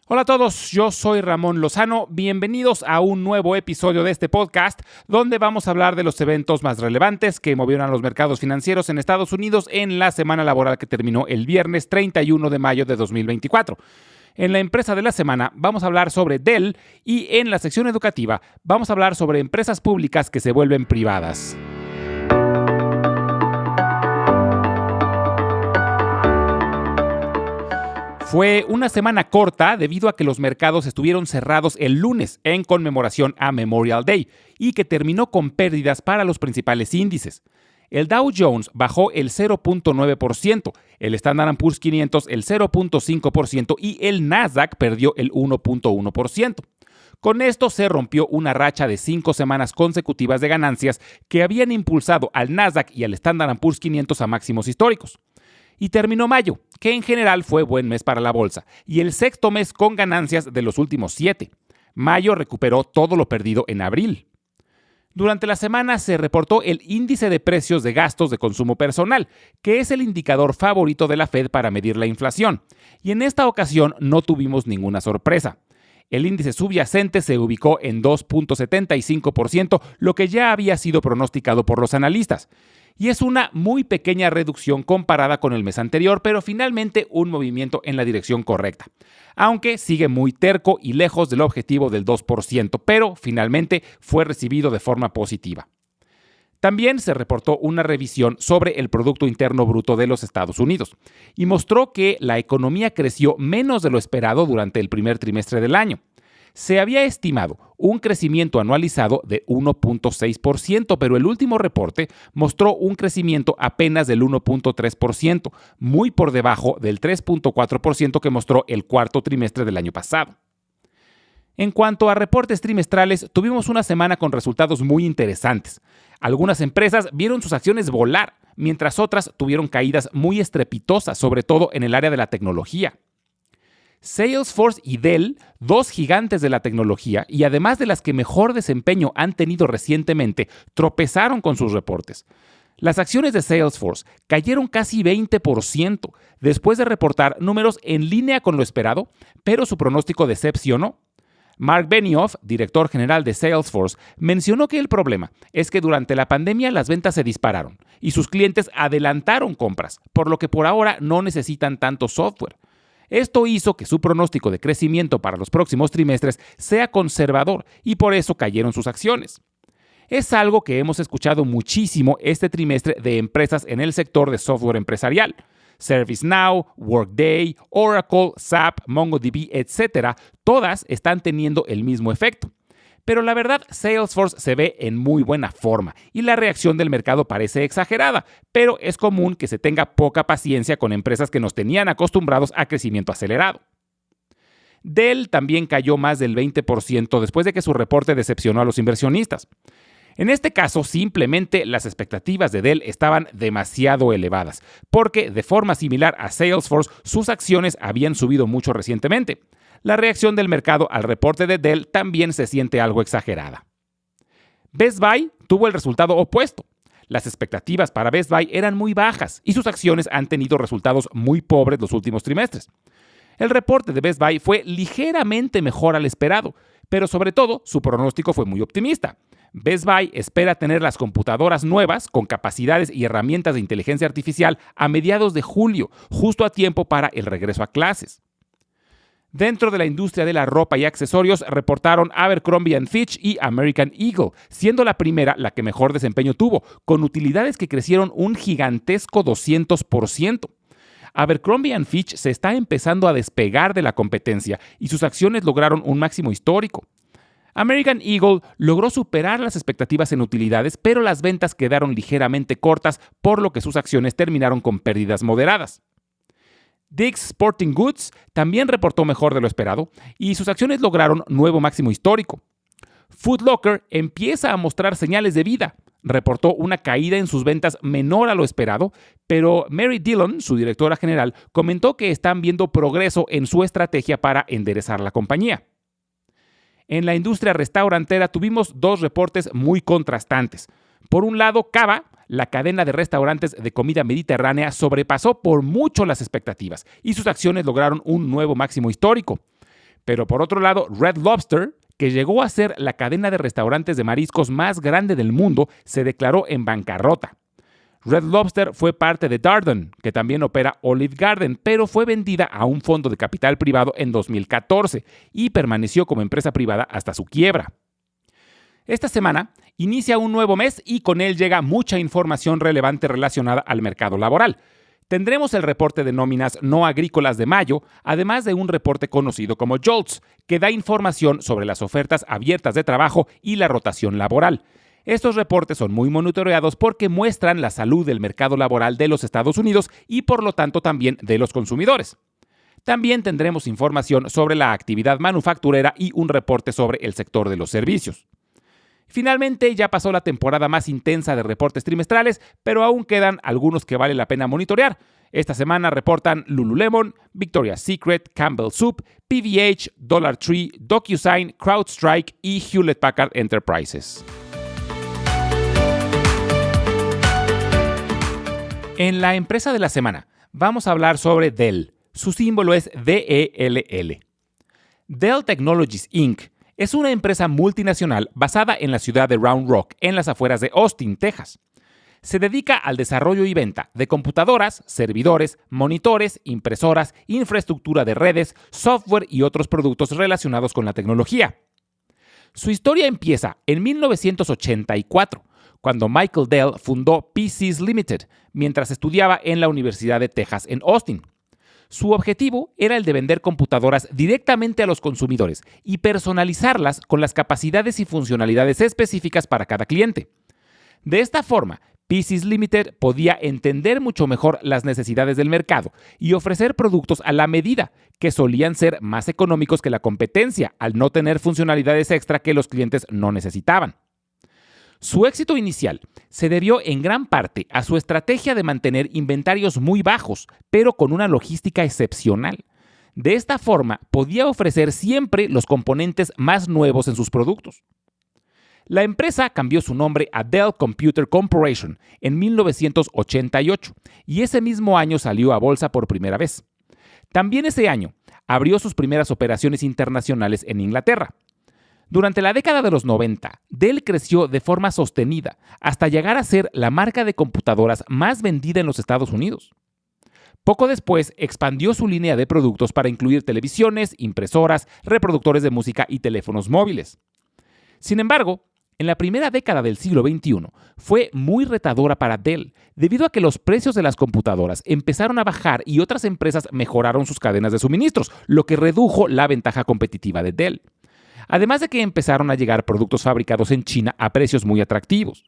Hola a todos, yo soy Ramón Lozano, bienvenidos a un nuevo episodio de este podcast donde vamos a hablar de los eventos más relevantes que movieron a los mercados financieros en Estados Unidos en la semana laboral que terminó el viernes 31 de mayo de 2024. En la empresa de la semana vamos a hablar sobre Dell y en la sección educativa vamos a hablar sobre empresas públicas que se vuelven privadas. Fue una semana corta debido a que los mercados estuvieron cerrados el lunes en conmemoración a Memorial Day y que terminó con pérdidas para los principales índices. El Dow Jones bajó el 0.9%, el Standard & Poor's 500 el 0.5% y el Nasdaq perdió el 1.1%. Con esto se rompió una racha de 5 semanas consecutivas de ganancias que habían impulsado al Nasdaq y al Standard & Poor's 500 a máximos históricos. Y terminó mayo, que en general fue buen mes para la bolsa, y el sexto mes con ganancias de los últimos 7. Mayo recuperó todo lo perdido en abril. Durante la semana se reportó el índice de precios de gastos de consumo personal, que es el indicador favorito de la Fed para medir la inflación, y en esta ocasión no tuvimos ninguna sorpresa. El índice subyacente se ubicó en 2.75%, lo que ya había sido pronosticado por los analistas. Y es una muy pequeña reducción comparada con el mes anterior, pero finalmente un movimiento en la dirección correcta. Aunque sigue muy terco y lejos del objetivo del 2%, pero finalmente fue recibido de forma positiva. También se reportó una revisión sobre el Producto Interno Bruto de los Estados Unidos y mostró que la economía creció menos de lo esperado durante el primer trimestre del año. Se había estimado un crecimiento anualizado de 1.6%, pero el último reporte mostró un crecimiento apenas del 1.3%, muy por debajo del 3.4% que mostró el cuarto trimestre del año pasado. En cuanto a reportes trimestrales, tuvimos una semana con resultados muy interesantes. Algunas empresas vieron sus acciones volar, mientras otras tuvieron caídas muy estrepitosas, sobre todo en el área de la tecnología. Salesforce y Dell, dos gigantes de la tecnología y además de las que mejor desempeño han tenido recientemente, tropezaron con sus reportes. Las acciones de Salesforce cayeron casi 20% después de reportar números en línea con lo esperado, pero su pronóstico decepcionó. Mark Benioff, director general de Salesforce, mencionó que el problema es que durante la pandemia las ventas se dispararon y sus clientes adelantaron compras, por lo que por ahora no necesitan tanto software. Esto hizo que su pronóstico de crecimiento para los próximos trimestres sea conservador y por eso cayeron sus acciones. Es algo que hemos escuchado muchísimo este trimestre de empresas en el sector de software empresarial. ServiceNow, Workday, Oracle, SAP, MongoDB, etc. Todas están teniendo el mismo efecto. Pero la verdad, Salesforce se ve en muy buena forma y la reacción del mercado parece exagerada, pero es común que se tenga poca paciencia con empresas que nos tenían acostumbrados a crecimiento acelerado. Dell también cayó más del 20% después de que su reporte decepcionó a los inversionistas. En este caso, simplemente las expectativas de Dell estaban demasiado elevadas, porque de forma similar a Salesforce, sus acciones habían subido mucho recientemente. La reacción del mercado al reporte de Dell también se siente algo exagerada. Best Buy tuvo el resultado opuesto. Las expectativas para Best Buy eran muy bajas y sus acciones han tenido resultados muy pobres los últimos trimestres. El reporte de Best Buy fue ligeramente mejor al esperado, pero sobre todo su pronóstico fue muy optimista. Best Buy espera tener las computadoras nuevas con capacidades y herramientas de inteligencia artificial a mediados de julio, justo a tiempo para el regreso a clases. Dentro de la industria de la ropa y accesorios reportaron Abercrombie & Fitch y American Eagle, siendo la primera la que mejor desempeño tuvo, con utilidades que crecieron un gigantesco 200%. Abercrombie & Fitch se está empezando a despegar de la competencia y sus acciones lograron un máximo histórico. American Eagle logró superar las expectativas en utilidades, pero las ventas quedaron ligeramente cortas, por lo que sus acciones terminaron con pérdidas moderadas. Dick's Sporting Goods también reportó mejor de lo esperado y sus acciones lograron nuevo máximo histórico. Foot Locker empieza a mostrar señales de vida. Reportó una caída en sus ventas menor a lo esperado, pero Mary Dillon, su directora general, comentó que están viendo progreso en su estrategia para enderezar la compañía. En la industria restaurantera tuvimos dos reportes muy contrastantes. Por un lado, Cava, la cadena de restaurantes de comida mediterránea, sobrepasó por mucho las expectativas y sus acciones lograron un nuevo máximo histórico. Pero por otro lado, Red Lobster, que llegó a ser la cadena de restaurantes de mariscos más grande del mundo, se declaró en bancarrota. Red Lobster fue parte de Darden, que también opera Olive Garden, pero fue vendida a un fondo de capital privado en 2014 y permaneció como empresa privada hasta su quiebra. Esta semana inicia un nuevo mes y con él llega mucha información relevante relacionada al mercado laboral. Tendremos el reporte de nóminas no agrícolas de mayo, además de un reporte conocido como JOLTS, que da información sobre las ofertas abiertas de trabajo y la rotación laboral. Estos reportes son muy monitoreados porque muestran la salud del mercado laboral de los Estados Unidos y por lo tanto también de los consumidores. También tendremos información sobre la actividad manufacturera y un reporte sobre el sector de los servicios. Finalmente, ya pasó la temporada más intensa de reportes trimestrales, pero aún quedan algunos que vale la pena monitorear. Esta semana reportan Lululemon, Victoria's Secret, Campbell Soup, PVH, Dollar Tree, DocuSign, CrowdStrike y Hewlett Packard Enterprises. En la empresa de la semana, vamos a hablar sobre Dell. Su símbolo es DELL. Dell Technologies Inc. es una empresa multinacional basada en la ciudad de Round Rock, en las afueras de Austin, Texas. Se dedica al desarrollo y venta de computadoras, servidores, monitores, impresoras, infraestructura de redes, software y otros productos relacionados con la tecnología. Su historia empieza en 1984, cuando Michael Dell fundó PCs Limited mientras estudiaba en la Universidad de Texas en Austin. Su objetivo era el de vender computadoras directamente a los consumidores y personalizarlas con las capacidades y funcionalidades específicas para cada cliente. De esta forma, PCs Limited podía entender mucho mejor las necesidades del mercado y ofrecer productos a la medida, que solían ser más económicos que la competencia al no tener funcionalidades extra que los clientes no necesitaban. Su éxito inicial se debió en gran parte a su estrategia de mantener inventarios muy bajos, pero con una logística excepcional. De esta forma, podía ofrecer siempre los componentes más nuevos en sus productos. La empresa cambió su nombre a Dell Computer Corporation en 1988 y ese mismo año salió a bolsa por primera vez. También ese año abrió sus primeras operaciones internacionales en Inglaterra. Durante la década de los 90, Dell creció de forma sostenida hasta llegar a ser la marca de computadoras más vendida en los Estados Unidos. Poco después, expandió su línea de productos para incluir televisiones, impresoras, reproductores de música y teléfonos móviles. Sin embargo, en la primera década del siglo XXI fue muy retadora para Dell, debido a que los precios de las computadoras empezaron a bajar y otras empresas mejoraron sus cadenas de suministros, lo que redujo la ventaja competitiva de Dell. Además de que empezaron a llegar productos fabricados en China a precios muy atractivos.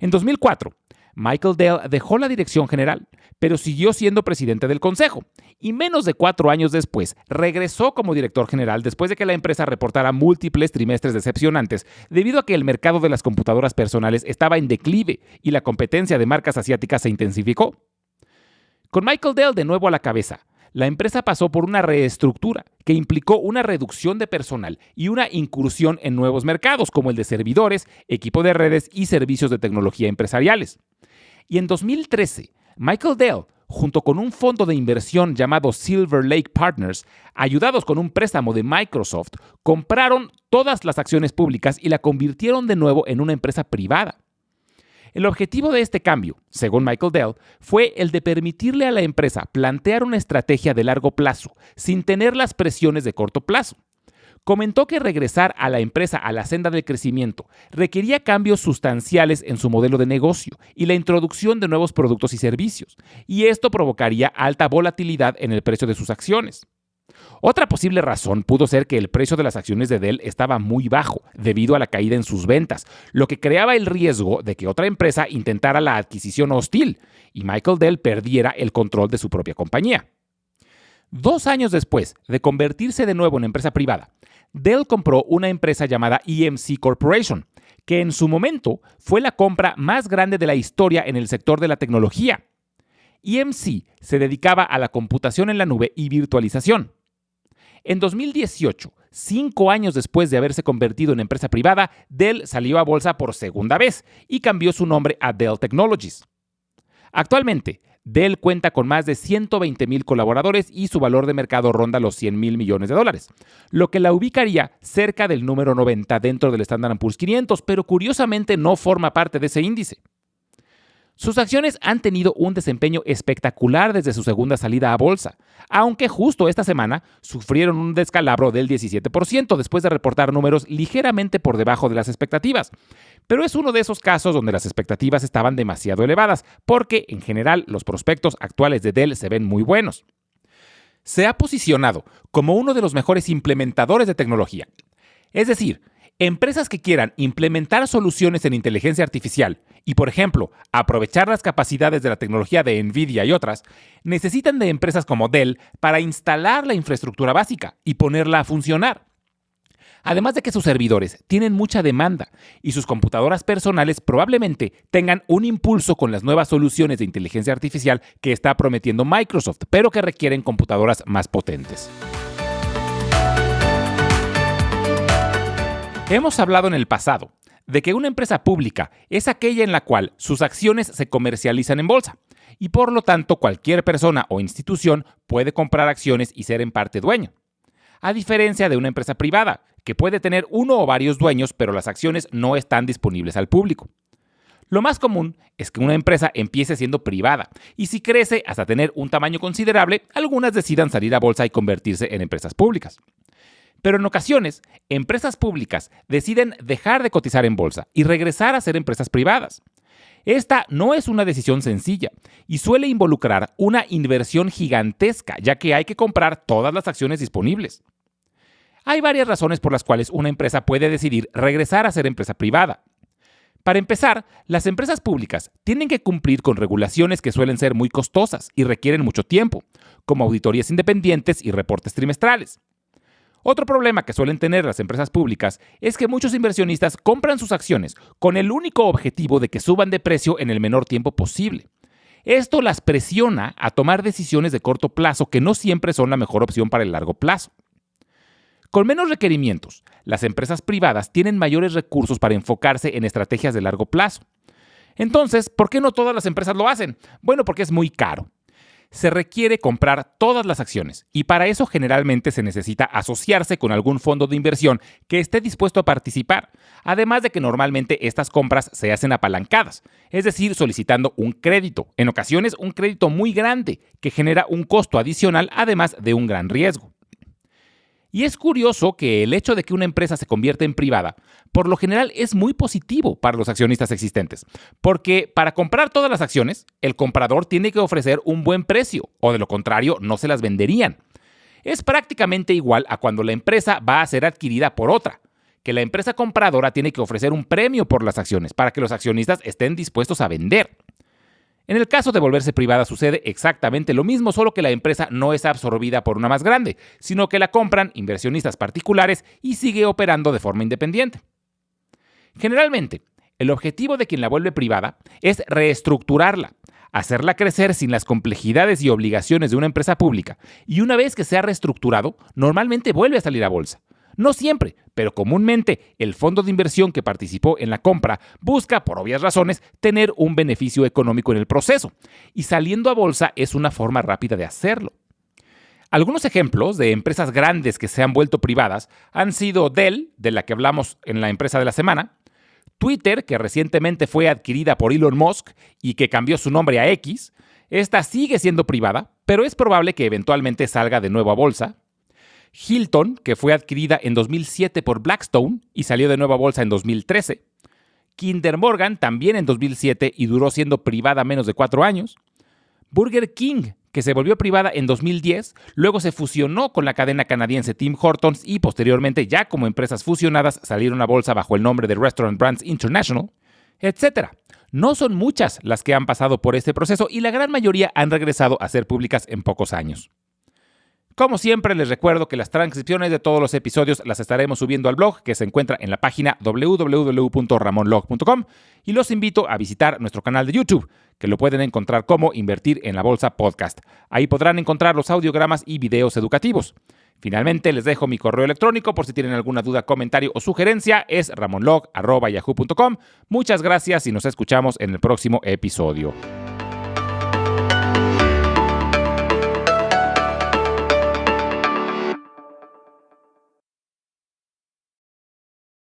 En 2004, Michael Dell dejó la dirección general, pero siguió siendo presidente del consejo, y menos de 4 años después regresó como director general después de que la empresa reportara múltiples trimestres decepcionantes debido a que el mercado de las computadoras personales estaba en declive y la competencia de marcas asiáticas se intensificó. Con Michael Dell de nuevo a la cabeza, la empresa pasó por una reestructura que implicó una reducción de personal y una incursión en nuevos mercados como el de servidores, equipo de redes y servicios de tecnología empresariales. Y en 2013, Michael Dell, junto con un fondo de inversión llamado Silver Lake Partners, ayudados con un préstamo de Microsoft, compraron todas las acciones públicas y la convirtieron de nuevo en una empresa privada. El objetivo de este cambio, según Michael Dell, fue el de permitirle a la empresa plantear una estrategia de largo plazo, sin tener las presiones de corto plazo. Comentó que regresar a la empresa a la senda del crecimiento requería cambios sustanciales en su modelo de negocio y la introducción de nuevos productos y servicios, y esto provocaría alta volatilidad en el precio de sus acciones. Otra posible razón pudo ser que el precio de las acciones de Dell estaba muy bajo debido a la caída en sus ventas, lo que creaba el riesgo de que otra empresa intentara la adquisición hostil y Michael Dell perdiera el control de su propia compañía. 2 años después de convertirse de nuevo en empresa privada, Dell compró una empresa llamada EMC Corporation, que en su momento fue la compra más grande de la historia en el sector de la tecnología. EMC se dedicaba a la computación en la nube y virtualización. En 2018, 5 años después de haberse convertido en empresa privada, Dell salió a bolsa por segunda vez y cambió su nombre a Dell Technologies. Actualmente, Dell cuenta con más de 120,000 colaboradores y su valor de mercado ronda los $100,000 millones, lo que la ubicaría cerca del número 90 dentro del Standard & Poor's 500, pero curiosamente no forma parte de ese índice. Sus acciones han tenido un desempeño espectacular desde su segunda salida a bolsa, aunque justo esta semana sufrieron un descalabro del 17% después de reportar números ligeramente por debajo de las expectativas. Pero es uno de esos casos donde las expectativas estaban demasiado elevadas, porque en general los prospectos actuales de Dell se ven muy buenos. Se ha posicionado como uno de los mejores implementadores de tecnología. Es decir, empresas que quieran implementar soluciones en inteligencia artificial y, por ejemplo, aprovechar las capacidades de la tecnología de NVIDIA y otras, necesitan de empresas como Dell para instalar la infraestructura básica y ponerla a funcionar. Además de que sus servidores tienen mucha demanda y sus computadoras personales probablemente tengan un impulso con las nuevas soluciones de inteligencia artificial que está prometiendo Microsoft, pero que requieren computadoras más potentes. Hemos hablado en el pasado de que una empresa pública es aquella en la cual sus acciones se comercializan en bolsa y por lo tanto cualquier persona o institución puede comprar acciones y ser en parte dueño. A diferencia de una empresa privada, que puede tener uno o varios dueños, pero las acciones no están disponibles al público. Lo más común es que una empresa empiece siendo privada y si crece hasta tener un tamaño considerable, algunas decidan salir a bolsa y convertirse en empresas públicas. Pero en ocasiones, empresas públicas deciden dejar de cotizar en bolsa y regresar a ser empresas privadas. Esta no es una decisión sencilla y suele involucrar una inversión gigantesca, ya que hay que comprar todas las acciones disponibles. Hay varias razones por las cuales una empresa puede decidir regresar a ser empresa privada. Para empezar, las empresas públicas tienen que cumplir con regulaciones que suelen ser muy costosas y requieren mucho tiempo, como auditorías independientes y reportes trimestrales. Otro problema que suelen tener las empresas públicas es que muchos inversionistas compran sus acciones con el único objetivo de que suban de precio en el menor tiempo posible. Esto las presiona a tomar decisiones de corto plazo que no siempre son la mejor opción para el largo plazo. Con menos requerimientos, las empresas privadas tienen mayores recursos para enfocarse en estrategias de largo plazo. Entonces, ¿por qué no todas las empresas lo hacen? Bueno, porque es muy caro. Se requiere comprar todas las acciones y para eso generalmente se necesita asociarse con algún fondo de inversión que esté dispuesto a participar, además de que normalmente estas compras se hacen apalancadas, es decir, solicitando un crédito, en ocasiones un crédito muy grande que genera un costo adicional además de un gran riesgo. Y es curioso que el hecho de que una empresa se convierta en privada, por lo general es muy positivo para los accionistas existentes, porque para comprar todas las acciones, el comprador tiene que ofrecer un buen precio, o de lo contrario no se las venderían. Es prácticamente igual a cuando la empresa va a ser adquirida por otra, que la empresa compradora tiene que ofrecer un premio por las acciones para que los accionistas estén dispuestos a vender. En el caso de volverse privada sucede exactamente lo mismo, solo que la empresa no es absorbida por una más grande, sino que la compran inversionistas particulares y sigue operando de forma independiente. Generalmente, el objetivo de quien la vuelve privada es reestructurarla, hacerla crecer sin las complejidades y obligaciones de una empresa pública, y una vez que se ha reestructurado, normalmente vuelve a salir a bolsa. No siempre, pero comúnmente el fondo de inversión que participó en la compra busca, por obvias razones, tener un beneficio económico en el proceso, y saliendo a bolsa es una forma rápida de hacerlo. Algunos ejemplos de empresas grandes que se han vuelto privadas han sido Dell, de la que hablamos en la empresa de la semana, Twitter, que recientemente fue adquirida por Elon Musk y que cambió su nombre a X. Esta sigue siendo privada, pero es probable que eventualmente salga de nuevo a bolsa. Hilton, que fue adquirida en 2007 por Blackstone y salió de nuevo a bolsa en 2013. Kinder Morgan, también en 2007 y duró siendo privada menos de 4 años. Burger King, que se volvió privada en 2010, luego se fusionó con la cadena canadiense Tim Hortons y posteriormente, ya como empresas fusionadas, salieron a bolsa bajo el nombre de Restaurant Brands International, etc. No son muchas las que han pasado por este proceso y la gran mayoría han regresado a ser públicas en pocos años. Como siempre, les recuerdo que las transcripciones de todos los episodios las estaremos subiendo al blog que se encuentra en la página www.ramonlog.com y los invito a visitar nuestro canal de YouTube, que lo pueden encontrar como Invertir en la Bolsa Podcast. Ahí podrán encontrar los audiogramas y videos educativos. Finalmente, les dejo mi correo electrónico por si tienen alguna duda, comentario o sugerencia. Es ramonlog@yahoo.com. Muchas gracias y nos escuchamos en el próximo episodio.